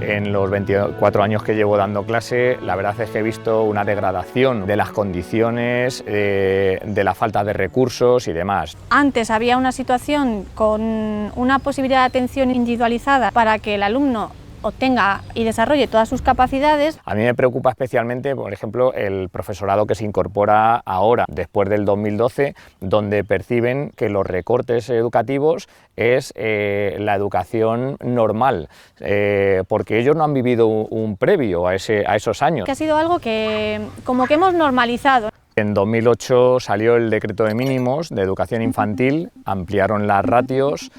En los 24 años que llevo dando clase, la verdad es que he visto una degradación de las condiciones, de la falta de recursos y demás. Antes había una situación con una posibilidad de atención individualizada para que el alumno obtenga y desarrolle todas sus capacidades. A mí me preocupa especialmente, por ejemplo, el profesorado que se incorpora ahora, después del 2012, donde perciben que los recortes educativos es la educación normal, porque ellos no han vivido un previo a esos años. Que ha sido algo que como que hemos normalizado. En 2008 salió el decreto de mínimos de educación infantil, ampliaron las ratios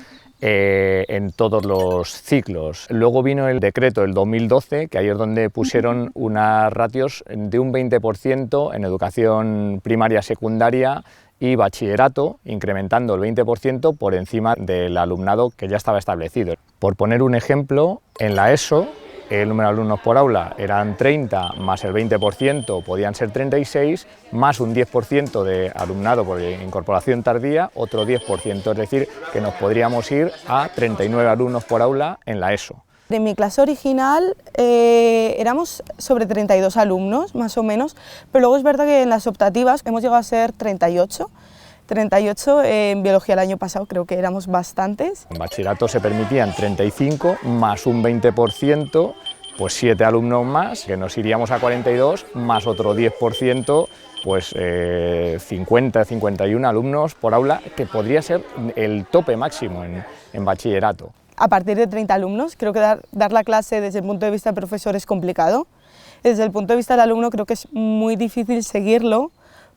en todos los ciclos. Luego vino el decreto del 2012, que ahí es donde pusieron unas ratios de un 20% en educación primaria, secundaria y bachillerato, incrementando el 20% por encima del alumnado que ya estaba establecido. Por poner un ejemplo, en la ESO, el número de alumnos por aula eran 30, más el 20% podían ser 36, más un 10% de alumnado por incorporación tardía, otro 10%, es decir, que nos podríamos ir a 39 alumnos por aula en la ESO. En mi clase original éramos sobre 32 alumnos, más o menos, pero luego es verdad que en las optativas hemos llegado a ser 38 en biología el año pasado, creo que éramos bastantes. En bachillerato se permitían 35 más un 20%, pues 7 alumnos más, que nos iríamos a 42, más otro 10%, pues 50, 51 alumnos por aula, que podría ser el tope máximo en bachillerato. A partir de 30 alumnos, creo que dar la clase desde el punto de vista del profesor es complicado. Desde el punto de vista del alumno creo que es muy difícil seguirlo,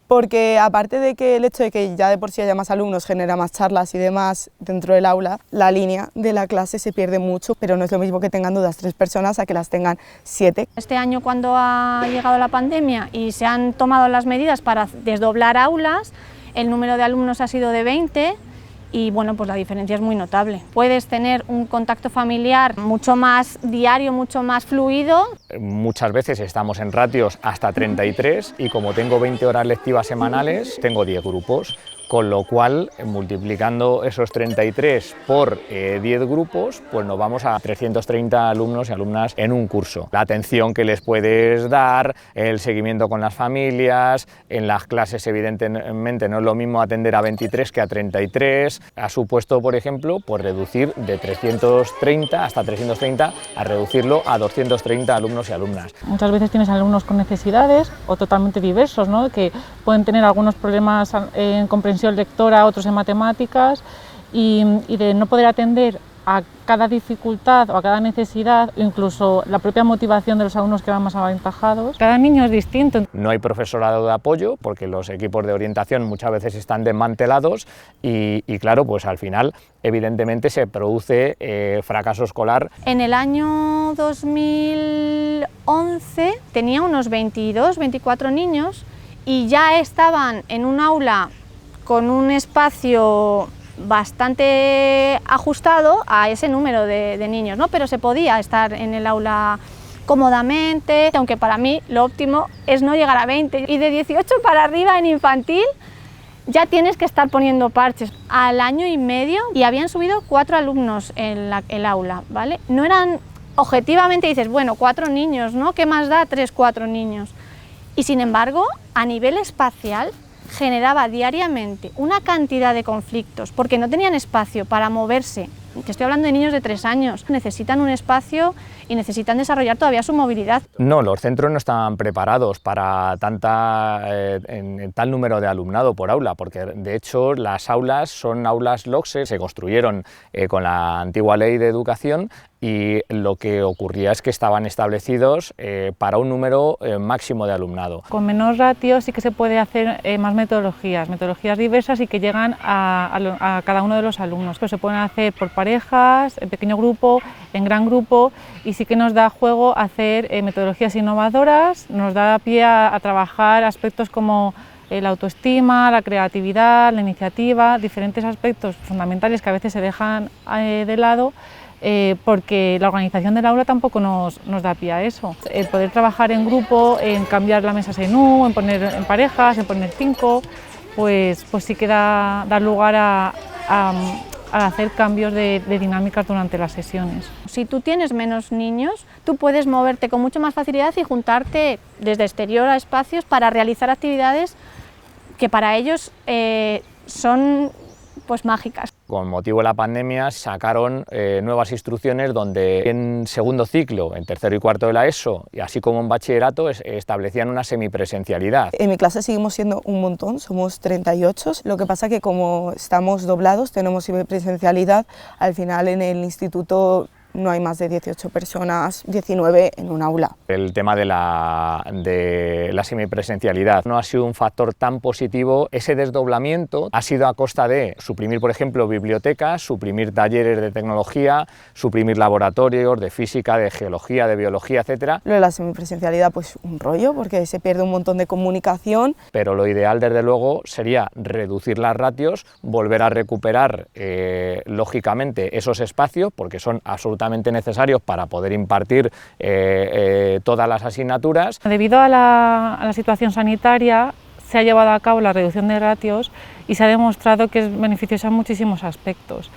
porque aparte de que el hecho de que ya de por sí haya más alumnos genera más charlas y demás dentro del aula, la línea de la clase se pierde mucho, pero no es lo mismo que tengan dudas 3 personas a que las tengan 7. Este año, cuando ha llegado la pandemia y se han tomado las medidas para desdoblar aulas, el número de alumnos ha sido de 20 y bueno, pues la diferencia es muy notable. Puedes tener un contacto familiar mucho más diario, mucho más fluido. Muchas veces estamos en ratios hasta 33 y como tengo 20 horas lectivas semanales, tengo 10 grupos, con lo cual multiplicando esos 33 por 10 grupos, pues nos vamos a 330 alumnos y alumnas en un curso. La atención que les puedes dar, el seguimiento con las familias, en las clases evidentemente no es lo mismo atender a 23 que a 33, ha supuesto, por ejemplo, pues reducir de 330 hasta 330 a reducirlo a 230 alumnos y alumnas. Muchas veces tienes alumnos con necesidades o totalmente diversos, ¿no? Que pueden tener algunos problemas en comprensión lectora, otros en matemáticas y de no poder atender a cada dificultad o a cada necesidad, incluso la propia motivación de los alumnos que van más aventajados. Cada niño es distinto. No hay profesorado de apoyo porque los equipos de orientación muchas veces están desmantelados y claro, pues al final evidentemente se produce fracaso escolar. En el año 2011 tenía unos 22, 24 niños y ya estaban en un aula con un espacio bastante ajustado a ese número de niños, ¿no? Pero se podía estar en el aula cómodamente, aunque para mí lo óptimo es no llegar a 20. Y de 18 para arriba en infantil ya tienes que estar poniendo parches. Al año y medio y habían subido 4 alumnos en el aula, ¿vale? No eran, objetivamente dices, bueno, 4 niños, ¿no? ¿Qué más da 3, 4 niños? Y sin embargo, a nivel espacial, generaba diariamente una cantidad de conflictos porque no tenían espacio para moverse. Que estoy hablando de niños de 3 años, necesitan un espacio y necesitan desarrollar todavía su movilidad. No, los centros no están preparados para tal número de alumnado por aula, porque de hecho las aulas son aulas LOCSE, se construyeron con la antigua ley de educación y lo que ocurría es que estaban establecidos para un número máximo de alumnado. Con menor ratio sí que se puede hacer más metodologías diversas y que llegan a cada uno de los alumnos, que se pueden hacer por parejas, en pequeño grupo, en gran grupo, y sí que nos da juego hacer metodologías innovadoras, nos da pie a trabajar aspectos como la autoestima, la creatividad, la iniciativa, diferentes aspectos fundamentales que a veces se dejan de lado porque la organización del aula tampoco nos da pie a eso. El poder trabajar en grupo, en cambiar la mesa senú, en poner en parejas, en poner 5, pues sí que da lugar a al hacer cambios de dinámicas durante las sesiones. Si tú tienes menos niños, tú puedes moverte con mucha más facilidad y juntarte desde exterior a espacios para realizar actividades que para ellos son pues mágicas. Con motivo de la pandemia sacaron nuevas instrucciones donde en segundo ciclo, en tercero y cuarto de la ESO, y así como en bachillerato, establecían una semipresencialidad. En mi clase seguimos siendo un montón, somos 38, lo que pasa que como estamos doblados, tenemos semipresencialidad, al final en el instituto no hay más de 18 personas, 19 en un aula. El tema de la semipresencialidad no ha sido un factor tan positivo. Ese desdoblamiento ha sido a costa de suprimir, por ejemplo, bibliotecas, suprimir talleres de tecnología, suprimir laboratorios de física, de geología, de biología, etc. Lo de la semipresencialidad, pues un rollo, porque se pierde un montón de comunicación. Pero lo ideal, desde luego, sería reducir las ratios, volver a recuperar, lógicamente, esos espacios, porque son absolutamente necesarios para poder impartir todas las asignaturas. Debido a la situación sanitaria se ha llevado a cabo la reducción de ratios y se ha demostrado que es beneficiosa en muchísimos aspectos.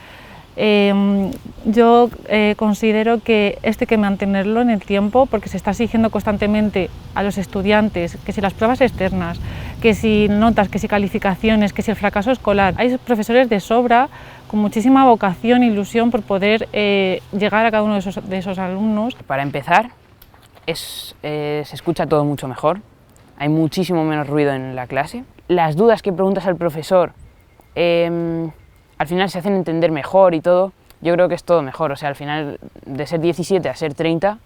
Yo considero que esto hay que mantenerlo en el tiempo porque se está exigiendo constantemente a los estudiantes que si las pruebas externas, que si notas, que si calificaciones, que si el fracaso escolar. Hay profesores de sobra con muchísima vocación e ilusión por poder llegar a cada uno de esos alumnos. Para empezar, se escucha todo mucho mejor, hay muchísimo menos ruido en la clase. Las dudas que preguntas al profesor al final se hacen entender mejor y todo. Yo creo que es todo mejor, o sea, al final de ser 17 a ser 30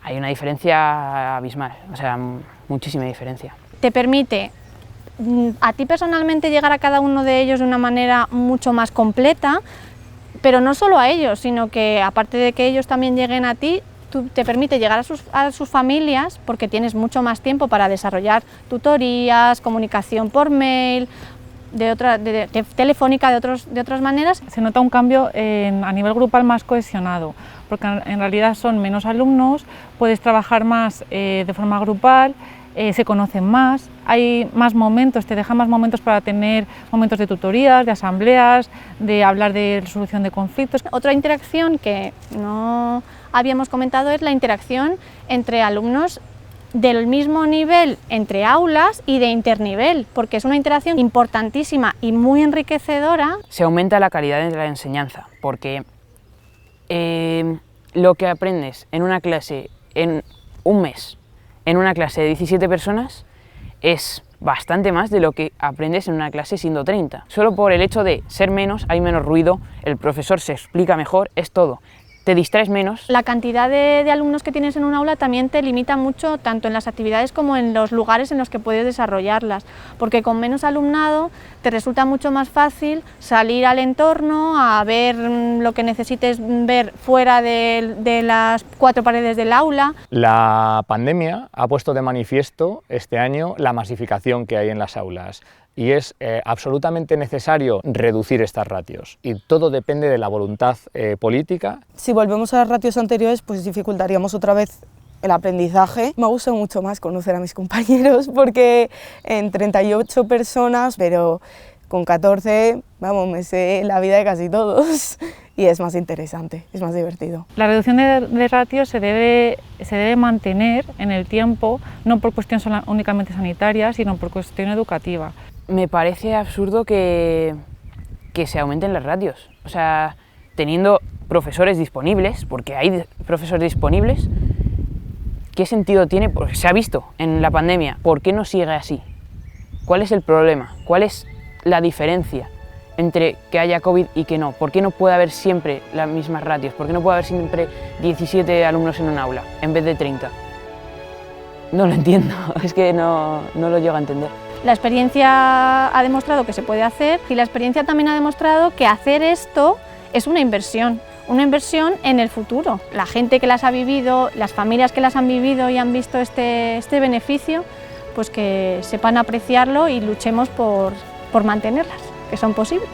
hay una diferencia abismal, o sea, muchísima diferencia. Te permite a ti personalmente llegar a cada uno de ellos de una manera mucho más completa, pero no solo a ellos, sino que aparte de que ellos también lleguen a ti, te permite llegar a sus familias porque tienes mucho más tiempo para desarrollar tutorías, comunicación por mail, telefónica, de otras maneras. Se nota un cambio a nivel grupal más cohesionado, porque en realidad son menos alumnos, puedes trabajar más de forma grupal, se conocen más, hay más momentos, te dejan más momentos para tener momentos de tutorías, de asambleas, de hablar de resolución de conflictos. Otra interacción que no habíamos comentado es la interacción entre alumnos del mismo nivel entre aulas y de internivel, porque es una interacción importantísima y muy enriquecedora. Se aumenta la calidad de la enseñanza, porque lo que aprendes en una clase en un mes, en una clase de 17 personas, es bastante más de lo que aprendes en una clase siendo 30. Solo por el hecho de ser menos, hay menos ruido, el profesor se explica mejor, es todo. Te distraes menos. La cantidad de alumnos que tienes en un aula también te limita mucho, tanto en las actividades como en los lugares en los que puedes desarrollarlas, porque con menos alumnado te resulta mucho más fácil salir al entorno, a ver lo que necesites ver fuera de las cuatro paredes del aula. La pandemia ha puesto de manifiesto este año la masificación que hay en las aulas. Y es absolutamente necesario reducir estas ratios y todo depende de la voluntad política. Si volvemos a las ratios anteriores, pues dificultaríamos otra vez el aprendizaje. Me gusta mucho más conocer a mis compañeros porque en 38 personas, pero con 14, vamos, me sé la vida de casi todos y es más interesante, es más divertido. La reducción de ratios se debe mantener en el tiempo, no por cuestión únicamente sanitaria, sino por cuestión educativa. Me parece absurdo que se aumenten las ratios, o sea, teniendo profesores disponibles, porque hay profesores disponibles, ¿qué sentido tiene? Porque se ha visto en la pandemia, ¿por qué no sigue así? ¿Cuál es el problema? ¿Cuál es la diferencia entre que haya COVID y que no? ¿Por qué no puede haber siempre las mismas ratios? ¿Por qué no puede haber siempre 17 alumnos en un aula en vez de 30? No lo entiendo, es que no lo llego a entender. La experiencia ha demostrado que se puede hacer y la experiencia también ha demostrado que hacer esto es una inversión en el futuro. La gente que las ha vivido, las familias que las han vivido y han visto este beneficio, pues que sepan apreciarlo y luchemos por mantenerlas, que son posibles.